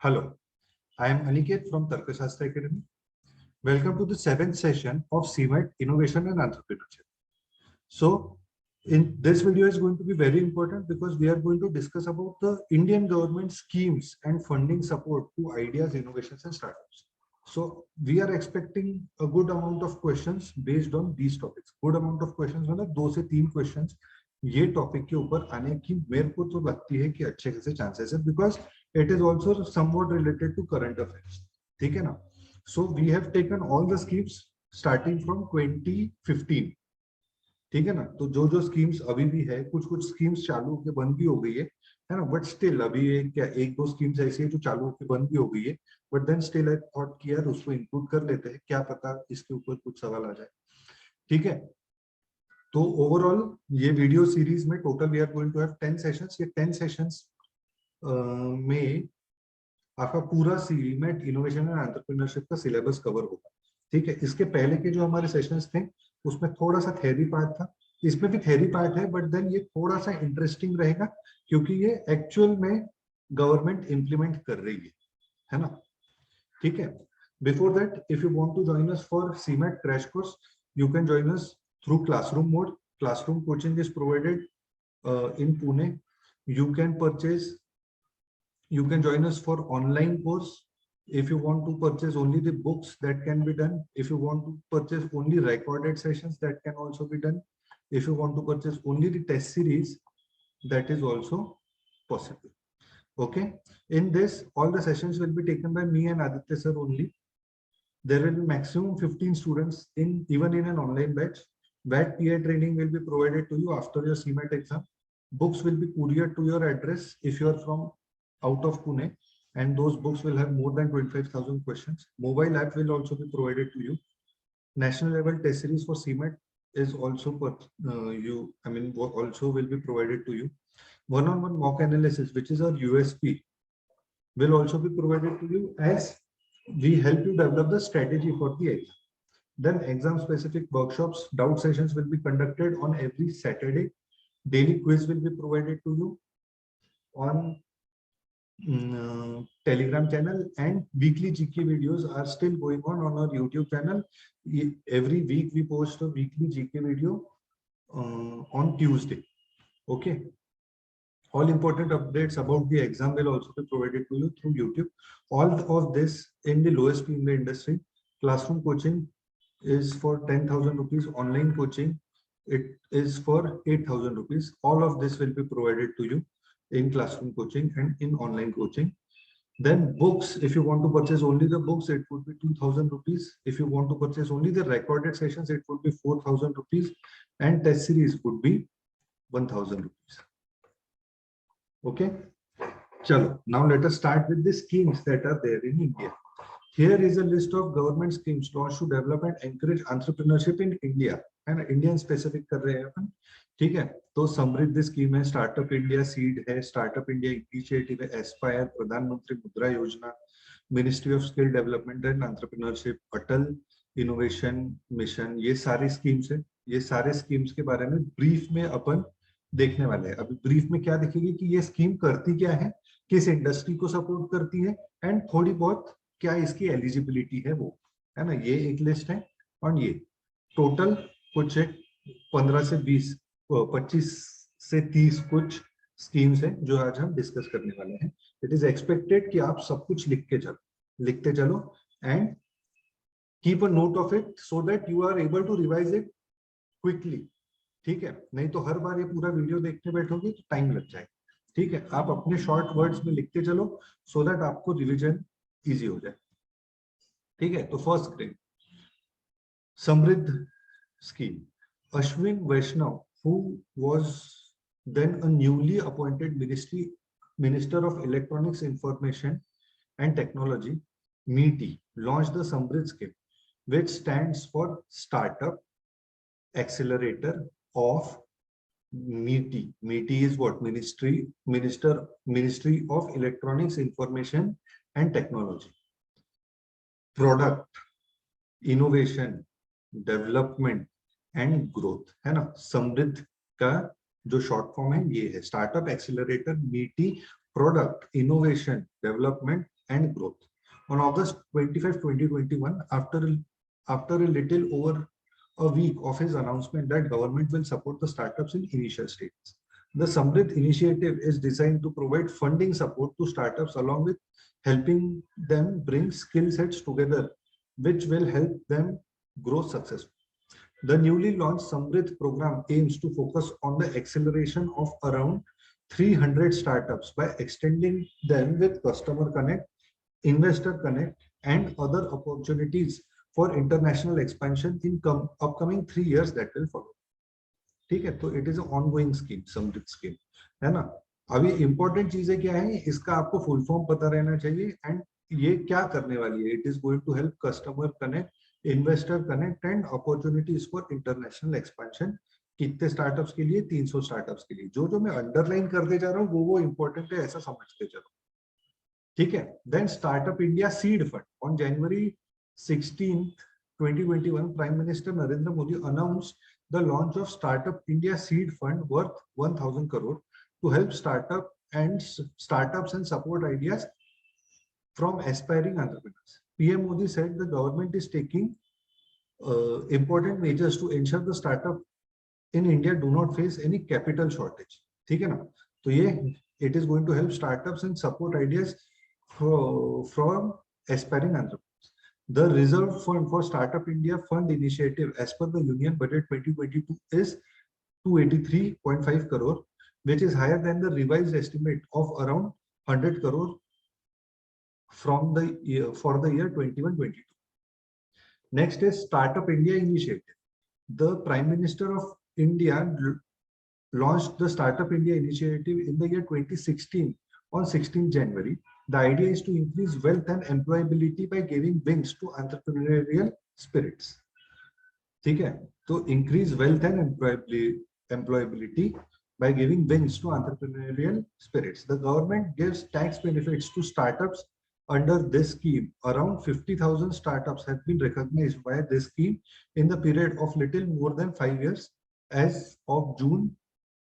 Hello, I am Aniket from TarkaShastra Academy. Welcome to the 7th session of CMAT Innovation and Entrepreneurship. So, in this video is going to be very important because we are going to discuss about the Indian government schemes and funding support to ideas, innovations and startups. So, we are expecting a good amount of questions based on these topics. Good amount of questions मतलब 2 से 3 questions ये topic के ऊपर आने की मेरे को तो लगती है कि अच्छे खासे चांसेस है because it is also somewhat related to current affairs. ठीक है ना. So we have taken all the schemes starting from 2015. ठीक है ना. तो जो जो स्कीम्स अभी भी है, कुछ कुछ स्कीम्स चालू होकर बंद भी हो गई है ना, बट स्टिल अभी क्या एक दो स्कीम्स ऐसी है जो चालू होकर बंद भी हो गई है, but then still I thought कि यार उसको इंक्लूड कर लेते हैं, क्या पता इसके ऊपर कुछ सवाल आ जाए. ठीक है. तो ओवरऑल ये वीडियो सीरीज में total we are going to have 10 sessions. ये 10 सेशंस में आपका पूरा सीमेट इनोवेशन एंड एंटरप्रेन्योरशिप का सिलेबस कवर होगा. ठीक है. इसके पहले के जो हमारे सेशंस थे उसमें थोड़ा सा थ्योरी पार्ट था, इसमें भी थ्योरी पार्ट है, बट देन ये थोड़ा सा इंटरेस्टिंग रहेगा क्योंकि ये एक्चुअल में गवर्नमेंट इंप्लीमेंट कर रही है ना. ठीक है. Before that if you want to join us for CMAT crash course you can join us through classroom mode. Classroom coaching is provided in Pune. You can join us for online course. If you want to purchase only the books, that can be done. If you want to purchase only recorded sessions, that can also be done. If you want to purchase only the test series, that is also possible. Okay. In this, all the sessions will be taken by me and Aditya sir only. There will be maximum 15 students even in an online batch. That peer training will be provided to you after your CMAT exam. Books will be couriered to your address if you are from out of Pune, and those books will have more than 25,000 questions. Mobile app will also be provided to you. National level test series for CMAT is also also will be provided to you. One-on-one mock analysis, which is our USP, will also be provided to you as we help you develop the strategy for the exam. Then exam specific workshops, doubt sessions will be conducted on every Saturday. Daily quiz will be provided to you on Telegram channel, and weekly GK videos are still going on our YouTube channel. Every week we post a weekly GK video on Tuesday. Okay. All important updates about the exam will also be provided to you through YouTube. All of this in the lowest fee in the industry. Classroom coaching is for 10,000 rupees. Online coaching, it is for 8,000 rupees. All of this will be provided to you in classroom coaching and in online coaching. Then books, if you want to purchase only the books, it would be 2,000 rupees. If you want to purchase only the recorded sessions, it would be 4,000 rupees, and test series would be 1,000 rupees. Okay. Chalo, now let us start with the schemes that are there in India. Here is a list of government schemes launched to develop and encourage entrepreneurship in India. And Indian specific कर रहे हैं अपन. ठीक है. तो समृद्ध scheme है, startup India seed है, startup India initiative है, एस्पायर, प्रधानमंत्री मुद्रा योजना, ministry of skill development and entrepreneurship, Atal innovation mission. ये सारी स्कीम्स है. ये सारे स्कीम्स के बारे में ब्रीफ में अपन देखने वाले हैं. अभी ब्रीफ में क्या देखेंगे कि ये स्कीम करती क्या है, किस इंडस्ट्री को सपोर्ट करती है, एंड थोड़ी बहुत क्या इसकी एलिजिबिलिटी है वो, है ना. ये एक लिस्ट है. और ये टोटल कुछ 15 से 20, 25 से 30 कुछ स्कीम्स हैं जो आज हम डिस्कस करने वाले हैं. इट इज एक्सपेक्टेड कि आप सब कुछ लिखते चलो and keep a note of it so that you are able to revise it quickly. ठीक है. नहीं तो हर बार ये पूरा वीडियो देखने बैठोगे तो टाइम लग जाएगा. ठीक है. आप अपने शॉर्ट वर्ड्स में लिखते चलो सो दैट आपको रिविजन इजी हो जाए. ठीक है. तो first screen Samriddh scheme. Ashwin Vaishnaw, who was then a newly appointed Minister of Electronics Information and Technology, MeitY, launched the SAMRIDH scheme, which stands for Startup Accelerator of MeitY. MeitY is what? Ministry of Electronics Information and Technology. Product, Innovation, Development and Growth, है ना. समृद्ध का जो short form है ये है, startup accelerator MeitY, product innovation development and growth. On August 25, 2021, after a little over a week of his announcement that government will support the startups in initial stages, the SAMRIDH initiative is designed to provide funding support to startups along with helping them bring skill sets together, which will help them grow successfully. The newly launched SAMRIDH program aims to focus on the acceleration of around 300 startups by extending them with customer connect, investor connect, and other opportunities for international expansion in upcoming 3 years that will follow. ठीक है, तो it is ongoing scheme, समृद्ध scheme है ना. अभी important चीजें क्या है, इसका आपको फुल फॉर्म पता रहना चाहिए एंड ये क्या करने वाली है. It is going to help customer connect, investor connect and opportunities for international expansion. कितने स्टार्टअप्स के लिए? 300 स्टार्टअप्स के लिए. जो मैं अंडरलाइन करते जा रहा हूँ वो इंपॉर्टेंट है, ऐसा समझते चलो. ठीक है. Then startup India seed fund. On January 16th, 2021, Prime Minister Narendra Modi announced the launch of Startup India Seed Fund worth 1,000 crore to help startups and support ideas from aspiring entrepreneurs. PM Modi said the government is taking important measures to ensure the startup in India do not face any capital shortage. ठीक है ना. तो ये it is going to help startups and support ideas from aspiring entrepreneurs. The Reserve Fund for Startup India Fund Initiative as per the Union Budget 2022 is 283.5 crore, which is higher than the revised estimate of around 100 crore from the year for the year 21-22. Next is Startup India Initiative. The Prime Minister of India launched the Startup India Initiative in the year 2016 on 16 January. The idea is to increase wealth and employability by giving wings to entrepreneurial spirits. ठीक है, तो increase wealth and employability by giving wings to entrepreneurial spirits. The government gives tax benefits to startups under this scheme. Around 50,000 startups have been recognized by this scheme in the period of little more than 5 years as of June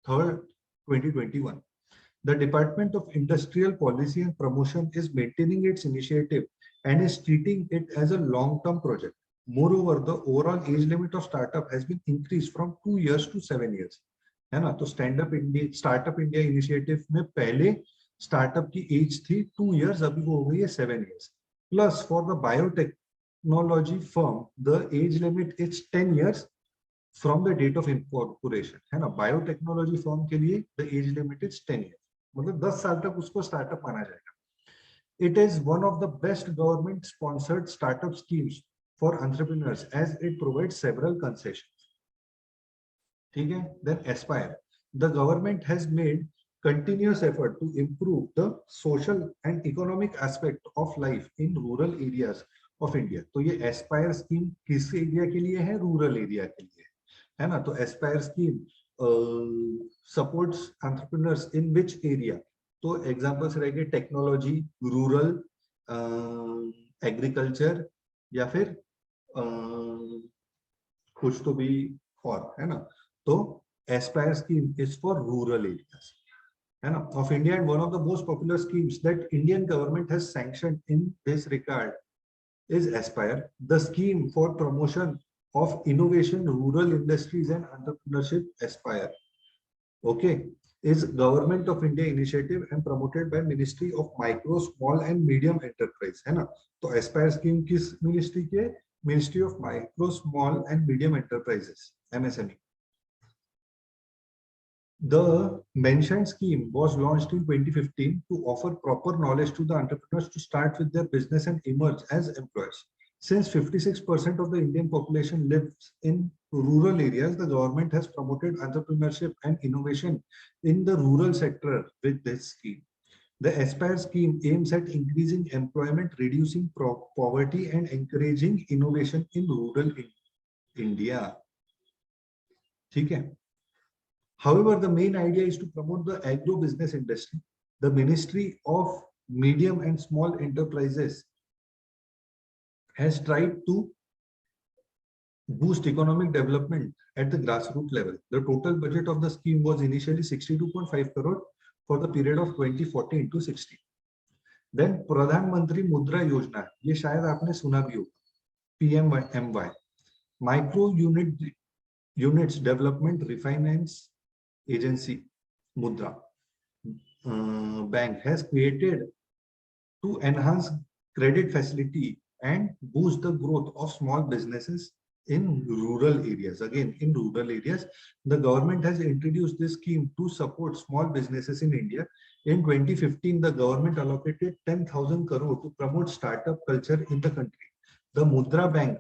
3rd, 2021. The Department of Industrial Policy and Promotion is maintaining its initiative and is treating it as a long-term project. Moreover, the overall age limit of startup has been increased from 2 years to 7 years. है ना. तो Startup India Initiative में पहले startup की age थी 2 years, अभी वो हो गई है 7 years. Plus, for the biotechnology firm, the age limit is 10 years from the date of incorporation. है ना. Biotechnology firm के लिए the age limit is 10 years. मतलब 10 साल तक उसको स्टार्टअप माना जाएगा. It is one of the best government sponsored startup schemes for entrepreneurs as it provides several concessions. ठीक है. Then Aspire. The government has made continuous effort to improve the social and economic aspect of life in rural areas of India. तो ये Aspire scheme किस area के लिए है? Rural area के लिए है ना. तो Aspire scheme supports entrepreneurs in which area? तो एग्जांपल्स रहेंगे टेक्नोलॉजी, रूरल, एग्रीकल्चर या फिर कुछ तो भी और है ना. तो Aspire scheme is for rural areas है ना of India and one of the most popular schemes that Indian government has sanctioned in this regard is Aspire. The scheme for promotion of innovation, rural industries and entrepreneurship. Aspire, okay, is Government of India initiative and promoted by Ministry of Micro, Small and Medium Enterprise, है ना. तो Aspire scheme किस ministry के? Ministry of Micro, Small and Medium Enterprises, MSME. The mentioned scheme was launched in 2015 to offer proper knowledge to the entrepreneurs to start with their business and emerge as employers. Since 56% of the Indian population lives in rural areas, the government has promoted entrepreneurship and innovation in the rural sector with this scheme. The Aspire scheme aims at increasing employment, reducing poverty, and encouraging innovation in rural India. ठीक है. However, the main idea is to promote the agro business industry. The Ministry of Medium and Small Enterprises has tried to boost economic development at the grassroots level. The total budget of the scheme was initially 62.5 crore for the period of 2014 to 16. Then प्रधानमंत्री मुद्रा योजना, ये शायद आपने सुना भी होगा, PMMY, micro units development refinance agency MUDRA bank has created to enhance credit facility and boost the growth of small businesses in rural areas. Again, in rural areas, the government has introduced this scheme to support small businesses in India. In 2015, the government allocated 10,000 crore to promote startup culture in the country. The MUDRA bank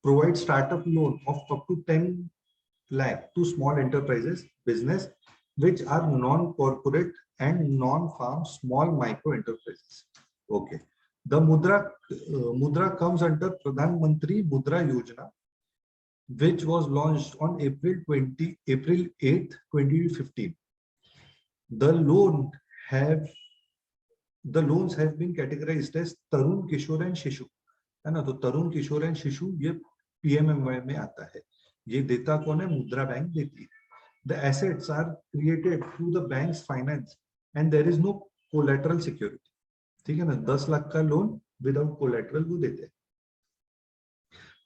provides startup loan of up to 10 lakh to small enterprises business which are non-corporate and non-farm small micro enterprises. Okay, the mudra comes under Pradhan Mantri Mudra Yojana, which was launched on April 8th 2015. The loans have been categorized as Tarun Kishore and Shishu, है ना? तो तरुण किशोर and शिशु ये PMMY में आता है. ये देता कौन है? मुद्रा बैंक देती है. The assets are created through the bank's finance and there is no collateral security. ठीक है ना? 10 लाख का लोन विदाउट कोलेटरल वो देते हैं.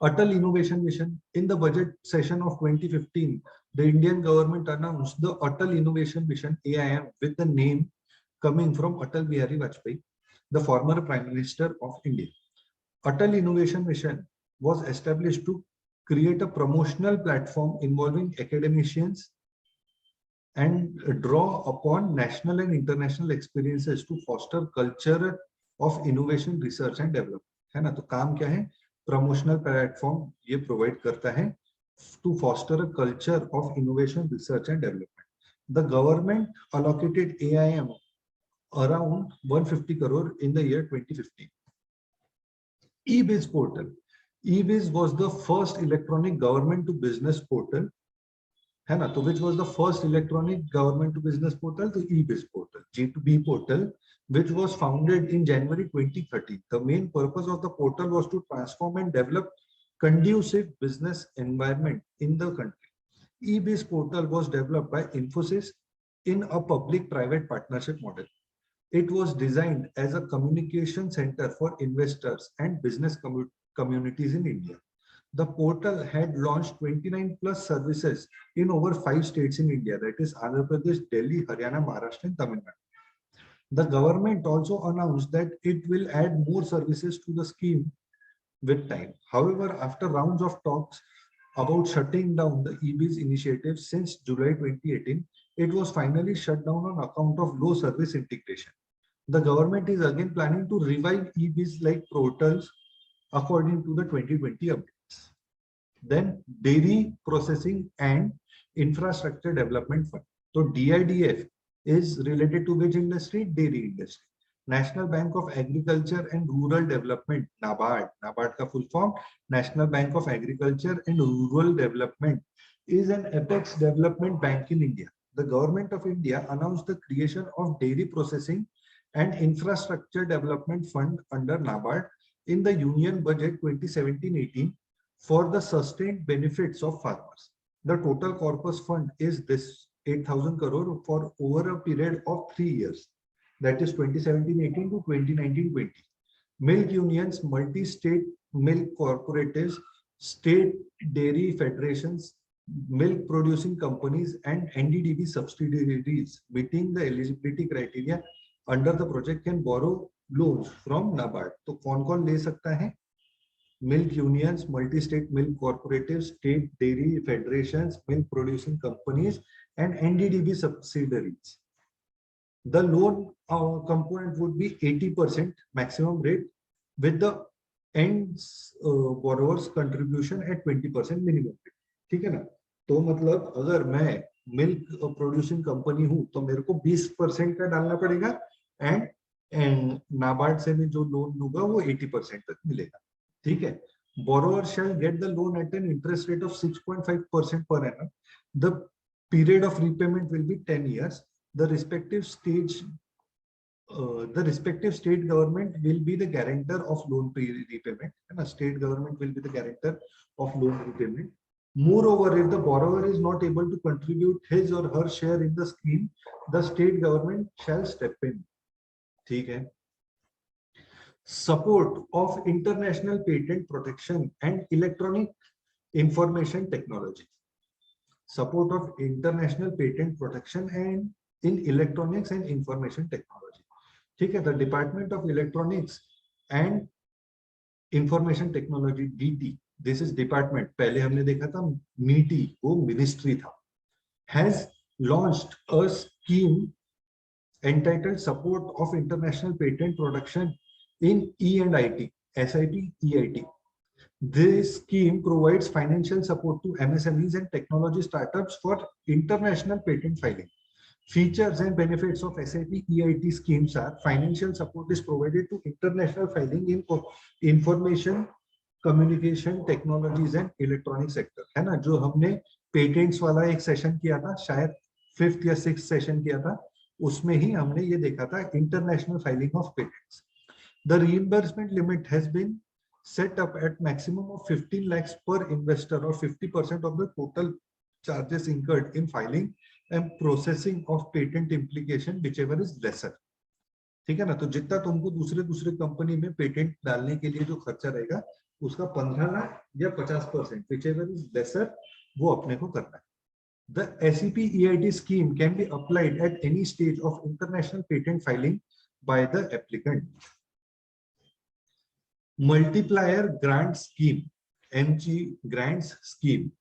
Atal Innovation Mission. In the budget session of 2015, the Indian government announced the Atal Innovation Mission AIM with the name coming from Atal Bihari Vajpayee, the former Prime Minister of India. Atal Innovation Mission was established to create a promotional platform involving academicians and draw upon national and international experiences to foster culture of innovation, research and development. है ना? तो काम क्या है? Promotional platform ये provide करता है to foster a culture of innovation, research and development. The government allocated AIM around 150 crore in the year 2015. e-Biz portal. e-Biz was the first electronic government to business portal. है ना? तो which was the first electronic government to business portal? तो e-Biz portal, G2B portal, which was founded in January 2013. The main purpose of the portal was to transform and develop conducive business environment in the country. e-Biz portal was developed by Infosys in a public-private partnership model. It was designed as a communication center for investors and business communities in India. The portal had launched 29 plus services in over 5 states in India, that is Andhra Pradesh, Delhi, Haryana, Maharashtra and Tamil Nadu. The government also announced that it will add more services to the scheme with time. However, after rounds of talks about shutting down the e-Biz initiative since July 2018, it was finally shut down on account of low service integration. The government is again planning to revive e-Biz like portals according to the 2020 updates. Then Dairy Processing and Infrastructure Development Fund. So DIDF is related to which industry? Dairy industry. National Bank of Agriculture and Rural Development, NABARD. NABARD का full form, National Bank of Agriculture and Rural Development, is an apex development bank in India. The government of India announced the creation of Dairy Processing and Infrastructure Development Fund under NABARD in the Union Budget 2017-18 for the sustained benefits of farmers. The total corpus fund is this 8,000 crore for over a period of 3 years, that is 2017-18 to 2019-20. Milk unions, multi-state milk cooperatives, state dairy federations, milk producing companies and NDDB subsidiaries meeting the eligibility criteria under the project can borrow loans from NABARD. तो कौन-कौन ले सकता है? Milk unions, multi-state milk cooperatives, state dairy federations, milk producing companies, and NDDB subsidiaries. The loan component would be 80% maximum rate with the end borrower's contribution at 20% minimum rate. ठीक है ना? तो मतलब अगर मैं मिल्क प्रोड्यूसिंग कंपनी हूं तो मेरे को 20% का डालना पड़ेगा एंड नाबार्ड से मैं जो लोन लूंगा वो 80% तक मिलेगा. ठीक है. Borrower shall get the loan at an interest rate of 6.5% per annum. The period of repayment will be 10 years. The respective state government will be the guarantor of loan repayment. And a state government will be the guarantor of loan repayment. Moreover, if the borrower is not able to contribute his or her share in the scheme, the state government shall step in. ठीक है. Support of international patent protection and electronic information technology. Support of international patent protection and in electronics and information technology. ठीक है. The Department of Electronics and Information Technology, DT, this is department, पहले हमने देखा था MITI, वो ministry था, has launched a scheme entitled Support of International Patent Protection in E and IT, SIP, EIT. This scheme provides financial support to MSMEs and technology startups for international patent filing. Features and benefits of SIP EIT schemes are financial support is provided to international filing in information, communication, technologies and electronic sector. है ना, जो हमने patents वाला एक session किया था, शायद 5th या 6th session किया था, उसमें ही हमने ये देखा था international filing of patents. The reimbursement limit has been set up at maximum of 15 lakhs per investor or 50% of the total charges incurred in filing and processing of patent implication, whichever is lesser. ठीक है ना, तो जितना तुमको दूसरे company में patent डालने के लिए जो खर्चा रहेगा उसका 15 लाख या 50%, whichever is lesser, वो अपने को करना है. The SEP EIT scheme can be applied at any stage of international patent filing by the applicant. Multiplier grant scheme, MG grants scheme.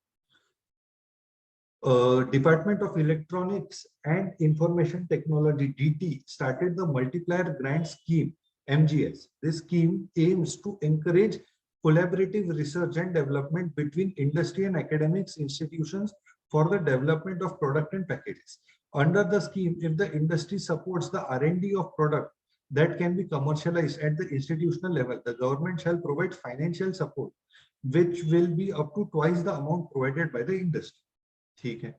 Department of Electronics and Information Technology, DT, started the Multiplier Grant Scheme, MGS. This scheme aims to encourage collaborative research and development between industry and academics institutions for the development of product and packages. Under the scheme, if the industry supports the R&D of product that can be commercialized at the institutional level, the government shall provide financial support, which will be up to twice the amount provided by the industry. ठीक है.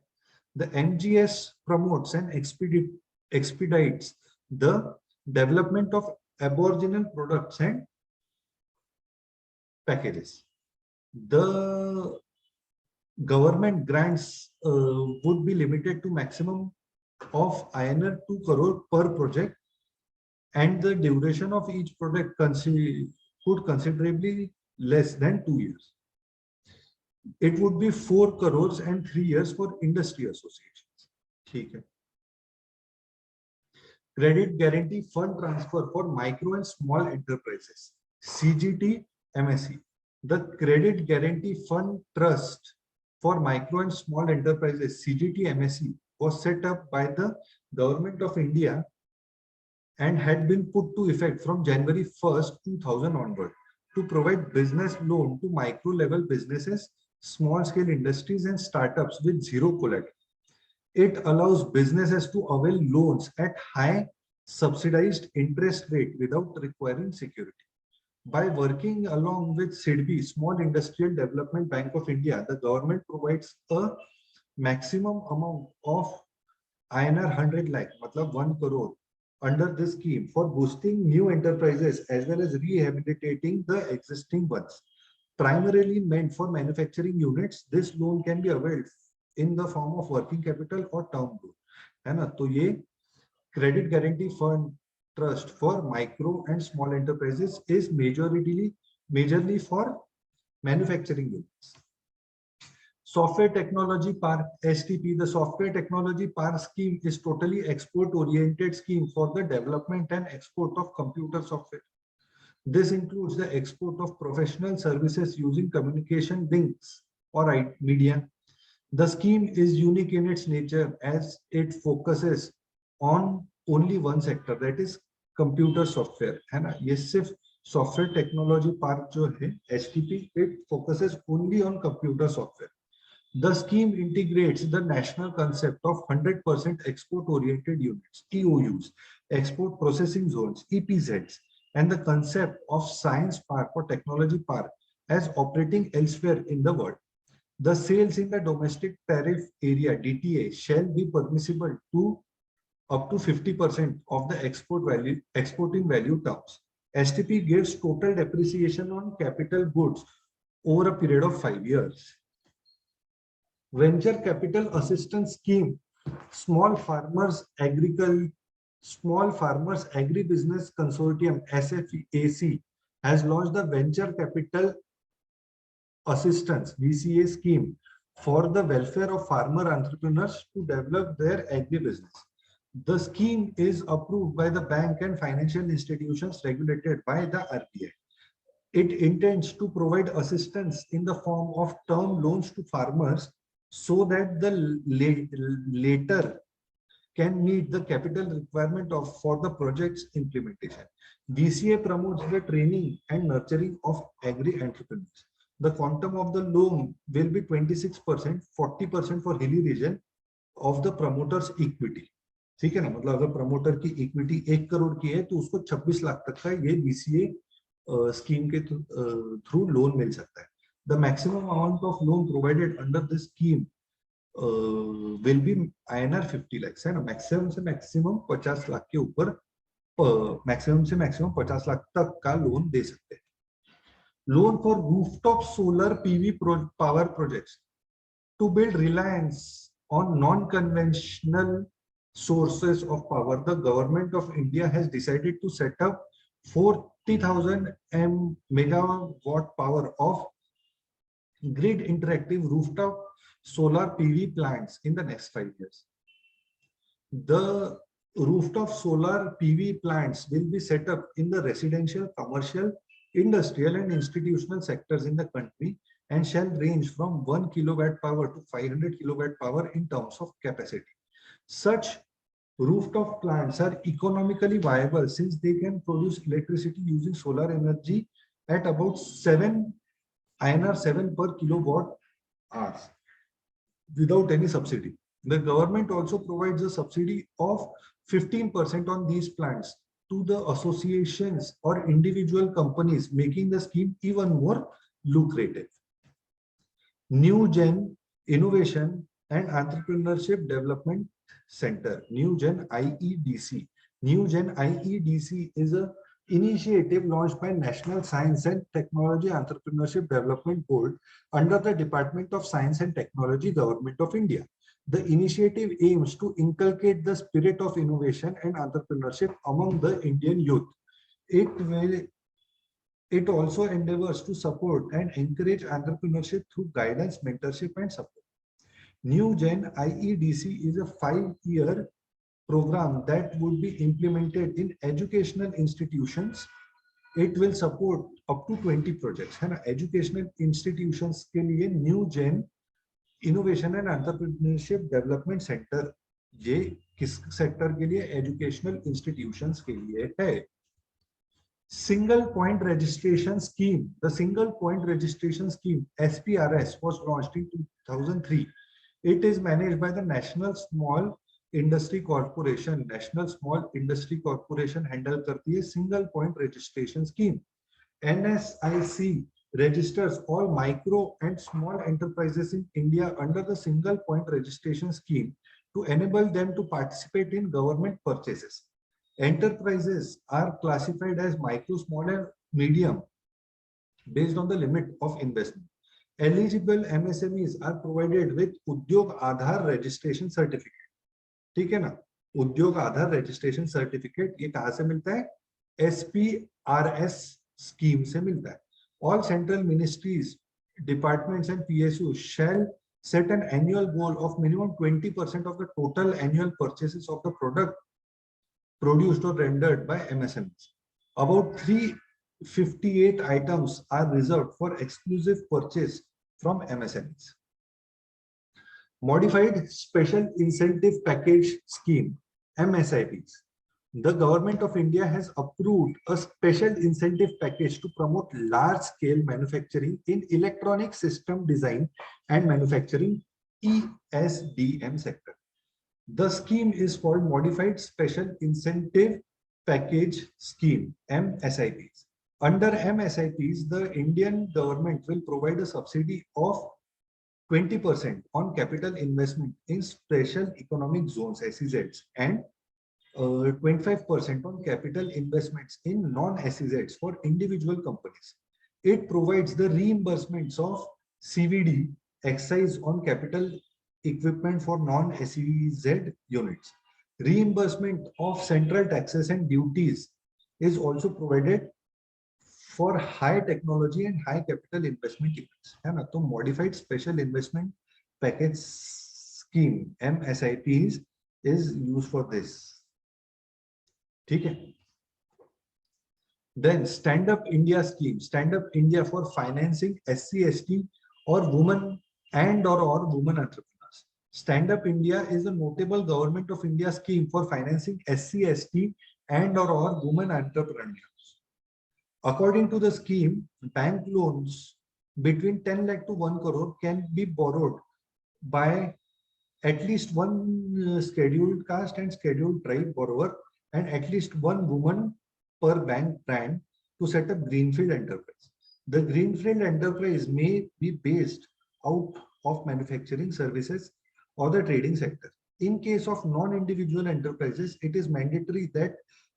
The MGS promotes and expedites the development of aboriginal products and packages. The government grants would be limited to maximum of INR 2 crore per project, and the duration of each project could considerably less than 2 years. It would be 4 crores and 3 years for industry associations. ठीक है. Credit Guarantee Fund Transfer for Micro and Small Enterprises, CGT MSE. The Credit Guarantee Fund Trust for Micro and Small Enterprises, CGT MSE, was set up by the Government of India and had been put to effect from January 1st, 2000 onward to provide business loan to micro level businesses, small scale industries and startups with zero collateral. It allows businesses to avail loans at high subsidized interest rate without requiring security. By working along with SIDBI, Small Industrial Development Bank of India, the government provides a maximum amount of INR 100 lakh, matlab 1 crore, under this scheme for boosting new enterprises as well as rehabilitating the existing ones. Primarily meant for manufacturing units, this loan can be availed in the form of working capital or term loan. है ना, तो ये Credit Guarantee Fund Trust for Micro and Small Enterprises is majorly for manufacturing units. Software Technology Park, STP. The Software Technology Park scheme is totally export-oriented scheme for the development and export of computer software. This includes the export of professional services using communication links or media. The scheme is unique in its nature as it focuses on only one sector, that is computer software. है ना, ये सिर्फ Software Technology Park जो है STP, it focuses only on computer software. The scheme integrates the national concept of 100% export-oriented units, EOUs, export processing zones, EPZs, and the concept of science park or technology park as operating elsewhere in the world. The sales in the domestic tariff area DTA shall be permissible to up to 50% of the exporting value terms. STP gives total depreciation on capital goods over a period of 5 years. Venture Capital Assistance Scheme, Small Farmers Agribusiness Consortium SFAC has launched the Venture Capital Assistance VCA scheme for the welfare of farmer entrepreneurs to develop their agribusiness. The scheme is approved by the bank and financial institutions regulated by the RBI. It intends to provide assistance in the form of term loans to farmers so that the later can meet the capital requirement for the project's implementation. VCA promotes the training and nurturing of agri-entrepreneurs. The quantum of the loan will be 26%, 40% for hilly region of the promoter's equity. ठीक है ना, मतलब अगर promoter की equity 1 crore की है तो उसको 26 लाख तक का ये VCA स्कीम के थ्रू लोन मिल सकता है. The maximum amount of loan provided under this scheme will be INR 50 lakhs है ना. मैक्सिमम से मैक्सिमम 50 लाख के ऊपर मैक्सिमम से मैक्सिमम 50 लाख तक का लोन दे सकते हैं. Loan for rooftop solar PV power projects to build reliance on non-conventional sources of power. The government of India has decided to set up 40,000 megawatt power of grid interactive rooftop solar PV plants in the next 5 years. The rooftop solar PV plants will be set up in the residential, commercial, industrial and institutional sectors in the country and shall range from 1 kilowatt power to 500 kilowatt power in terms of capacity. Such rooftop plants are economically viable since they can produce electricity using solar energy at about 7 per kilowatt hours without any subsidy. The government also provides a subsidy of 15% on these plants to the associations or individual companies, making the scheme even more lucrative. NewGen Innovation and Entrepreneurship Development Center, NewGen IEDC. NewGen IEDC is an initiative launched by National Science and Technology Entrepreneurship Development Board under the Department of Science and Technology, Government of India. The initiative aims to inculcate the spirit of innovation and entrepreneurship among the Indian youth. It also endeavors to support and encourage entrepreneurship through guidance, mentorship, and support. NewGen IEDC is a 5-year program that would be implemented in educational institutions. It will support up to 20 projects. है ना, educational institutions के लिए NewGen innovation and entrepreneurship development centre, ये किस sector के लिए? Educational institutions के लिए है. Single point registration scheme. The single point registration scheme SPRS was launched in 2003. It is managed by the National Small Industry Corporation. National Small Industry Corporation handle करती है single point registration scheme. NSIC registers all micro and small enterprises in India under the single point registration scheme to enable them to participate in government purchases. Enterprises are classified as micro, small and medium based on the limit of investment. Eligible MSMEs are provided with Udyog Aadhar registration certificate. ठीक है ना, उद्योग आधार registration certificate ये कहां से मिलता है? SPRS scheme से मिलता है. All central ministries, departments and PSUs shall set an annual goal of minimum 20% of the total annual purchases of the product produced or rendered by MSMEs. About 358 items are reserved for exclusive purchase from MSMEs. Modified Special Incentive Package Scheme, MSIPs. The Government of India has approved a special incentive package to promote large-scale manufacturing in electronic system design and manufacturing (ESDM) sector. The scheme is called Modified Special Incentive Package Scheme (MSIPs). Under MSIPs, the Indian government will provide a subsidy of 20% on capital investment in special economic zones (SEZs) and 25% on capital investments in non-SEZs for individual companies. It provides the reimbursements of CVD excise on capital equipment for non-SEZ units. Reimbursement of central taxes and duties is also provided for high technology and high capital investment units. है ना? तो modified special investment package scheme MSIPs is used for this. ठीक है? Then Stand Up India scheme, Stand Up India for financing SC, ST or women and or women entrepreneurs. Stand Up India is a notable government of India scheme for financing SC, ST and or women entrepreneurs. According to the scheme, bank loans between 10 lakh to 1 crore can be borrowed by at least one scheduled caste and scheduled tribe borrower and at least one woman per bank brand to set up greenfield enterprise. The greenfield enterprise may be based out of manufacturing services or the trading sector. In case of non-individual enterprises, it is mandatory that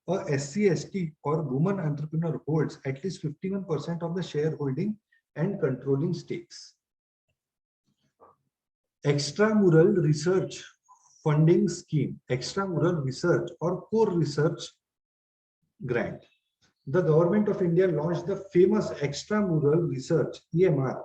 a SC, ST or woman entrepreneur holds at least 51% of the shareholding and controlling stakes. Extramural research funding scheme, extramural research or core research grant. The government of India launched the famous Extramural Research EMR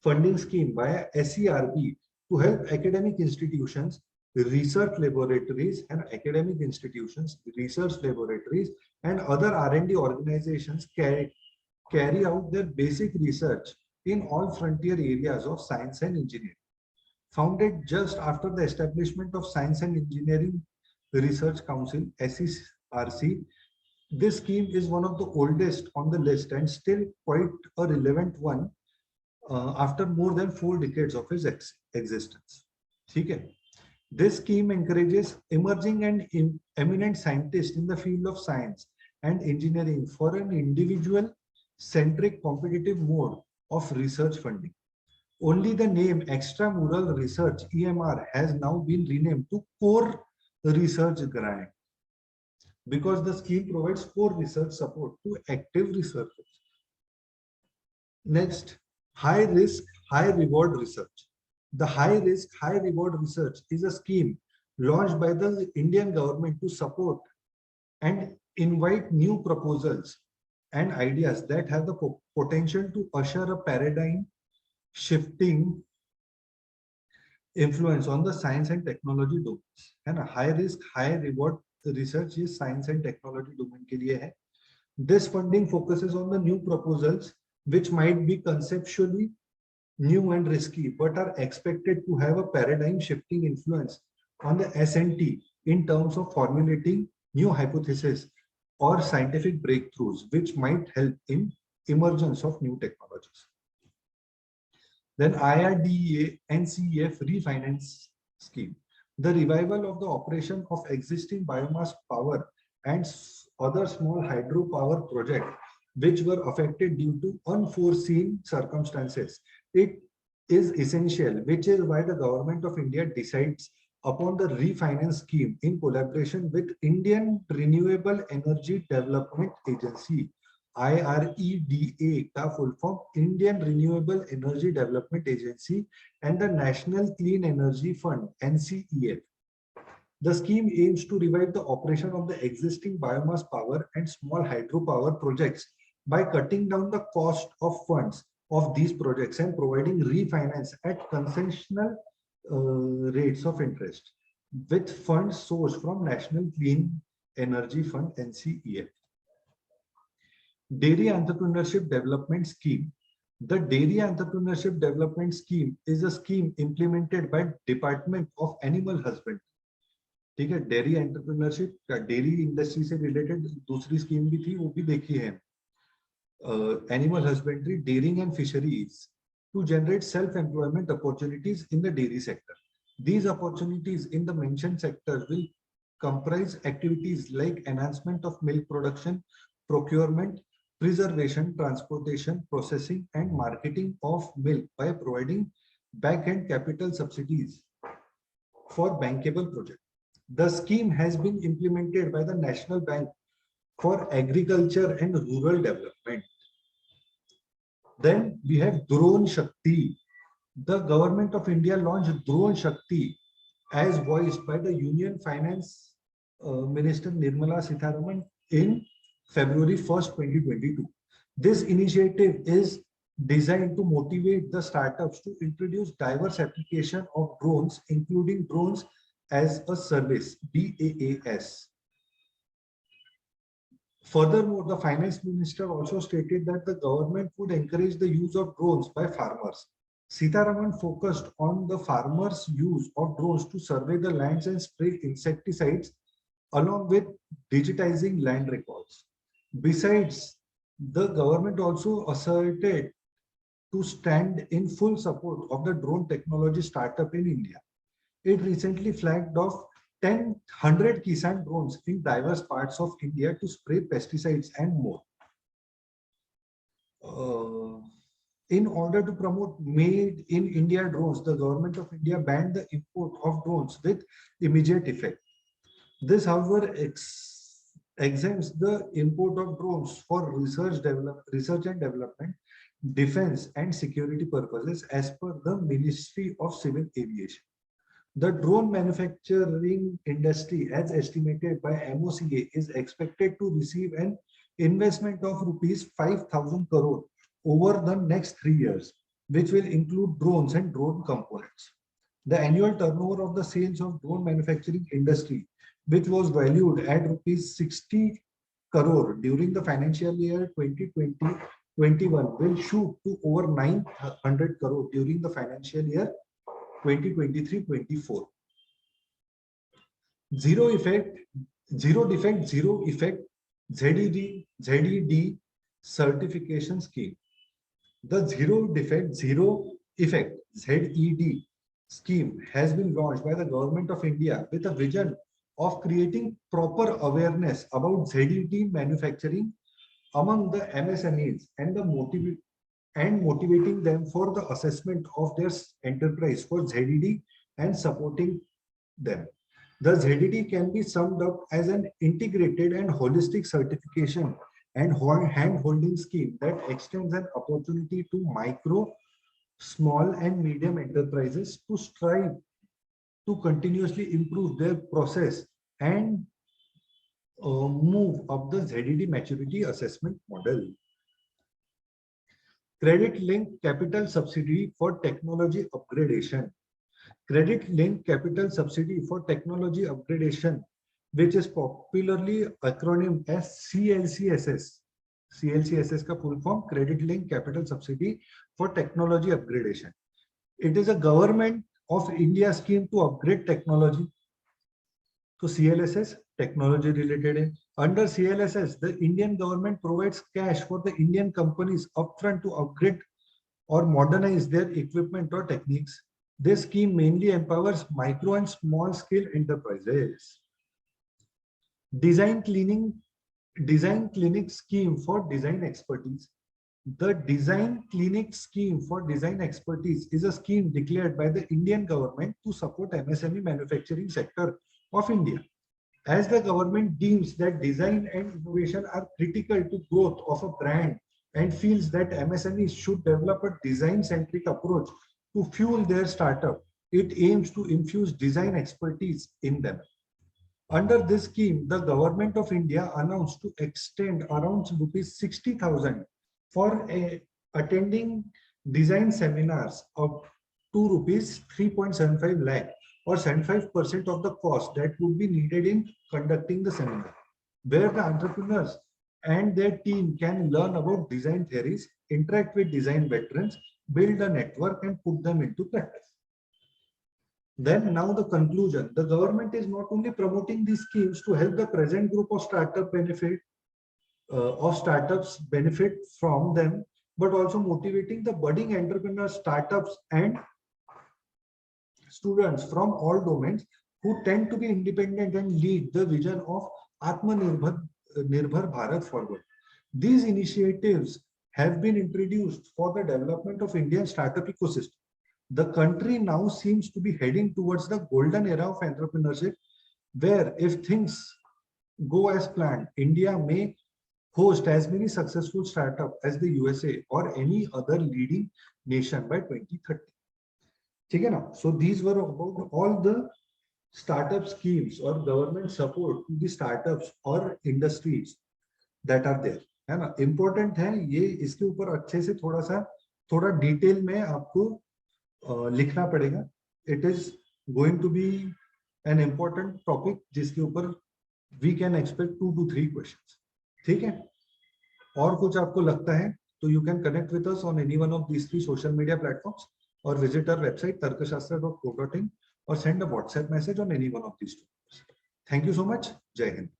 funding scheme via SERB to help academic institutions, research laboratories and academic institutions, research laboratories and other R&D organizations carry out their basic research in all frontier areas of science and engineering. Founded just after the establishment of Science and Engineering Research Council, SERC, this scheme is one of the oldest on the list and still quite a relevant one after more than 4 decades of its existence. Okay. This scheme encourages emerging and eminent scientists in the field of science and engineering for an individual-centric competitive mode of research funding. Only the name Extramural Research EMR has now been renamed to Core Research Grant because the scheme provides core research support to active researchers. Next, high risk, high reward research. The high risk, high reward research is a scheme launched by the Indian government to support and invite new proposals and ideas that have the potential to usher a paradigm shifting influence on the science and technology domains. And a high risk, high reward research is science and technology domain ke liye hai. This funding focuses on the new proposals which might be conceptually new and risky, but are expected to have a paradigm shifting influence on the S&T in terms of formulating new hypotheses or scientific breakthroughs, which might help in emergence of new technologies. Then IRDA NCEF Refinance Scheme. The revival of the operation of existing biomass power and other small hydropower projects which were affected due to unforeseen circumstances. It is essential, which is why the government of India decides upon the refinance scheme in collaboration with Indian Renewable Energy Development Agency, IREDA का full form Indian Renewable Energy Development Agency, and the National Clean Energy Fund NCEF. The scheme aims to revive the operation of the existing biomass power and small hydropower projects by cutting down the cost of funds of these projects and providing refinance at concessional rates of interest with funds sourced from National Clean Energy Fund NCEF. Dairy Entrepreneurship Development Scheme. The Dairy Entrepreneurship Development Scheme is a scheme implemented by Department of Animal Husbandry. ठीक है, dairy entrepreneurship का dairy industry से related दूसरी scheme भी थी, वो भी देखी है. Animal husbandry, dairying and fisheries to generate self-employment opportunities in the dairy sector. These opportunities in the mentioned sectors will comprise activities like enhancement of milk production, procurement, preservation, transportation, processing, and marketing of milk by providing back-end capital subsidies for bankable projects. The scheme has been implemented by the National Bank for Agriculture and Rural Development. Then we have Drone Shakti. The government of India launched Drone Shakti as voiced by the Union Finance Minister Nirmala Sitharaman in February 1st, 2022. This initiative is designed to motivate the startups to introduce diverse application of drones, including drones as a service, DAAS. Furthermore, the finance minister also stated that the government would encourage the use of drones by farmers. Sitharaman focused on the farmers' use of drones to survey the lands and spray insecticides, along with digitizing land records. Besides, the government also asserted to stand in full support of the drone technology startup in India. It recently flagged off 100 Kisan drones in diverse parts of India to spray pesticides and more. In order to promote made in India drones, the government of India banned the import of drones with immediate effect. This, however, exempts the import of drones for research and development, defense and security purposes as per the Ministry of Civil Aviation. The drone manufacturing industry, as estimated by MOCA, is expected to receive an investment of rupees 5,000 crore over the next 3 years, which will include drones and drone components. The annual turnover of the sales of drone manufacturing industry, which was valued at rupees 60 crore during the financial year 2020-21, will shoot to over 900 crore during the financial year 2023-24. Zero defect, zero effect ZED certification scheme. The zero defect, zero effect ZED scheme has been launched by the government of India with a vision of creating proper awareness about ZED manufacturing among the MSMEs and motivating them for the assessment of their enterprise for ZED and supporting them. The ZED can be summed up as an integrated and holistic certification and hand-holding scheme that extends an opportunity to micro, small and medium enterprises to strive to continuously improve their process and move up the ZED maturity assessment model. Credit linked capital subsidy for technology upgradation. Credit linked capital subsidy for technology upgradation, which is popularly acronym as CLCSS. CLCSS ka full form, Credit Linked Capital Subsidy for Technology Upgradation. It is a government of India scheme to upgrade technology. So CLSS, technology related. Under CLSS, the Indian government provides cash for the Indian companies upfront to upgrade or modernize their equipment or techniques. This scheme mainly empowers micro and small scale enterprises. Design clinic scheme for design expertise. The design clinic scheme for design expertise is a scheme declared by the Indian government to support MSME manufacturing sector of India. As the government deems that design and innovation are critical to growth of a brand and feels that MSMEs should develop a design-centric approach to fuel their startup, it aims to infuse design expertise in them. Under this scheme, the government of India announced to extend around rupees 60,000 for attending design seminars of rupees 3.75 lakh or 75% of the cost that would be needed in conducting the seminar, where the entrepreneurs and their team can learn about design theories, interact with design veterans, build a network and put them into practice. Then now the conclusion, the government is not only promoting these schemes to help the present group of startups benefit from them, but also motivating the budding entrepreneurs, startups and students from all domains who tend to be independent and lead the vision of Atmanirbhar Bharat forward. These initiatives have been introduced for the development of Indian startup ecosystem. The country now seems to be heading towards the golden era of entrepreneurship, where if things go as planned, India may host as many successful startups as the USA or any other leading nation by 2030. ठीक है ना. So these were about all the startup schemes और government support to the startups और industries that are there, है ना. Important है ये, इसके ऊपर अच्छे से थोड़ा डिटेल में आपको लिखना पड़ेगा. It is going to be an important topic जिसके ऊपर we can expect 2 to 3 questions. ठीक है. और कुछ आपको लगता है तो you can connect with us on any one of these 3 social media platforms और visit our website tarkashastra.co.in or send a WhatsApp message on any one of these two. Thank you so much. Jai Hind.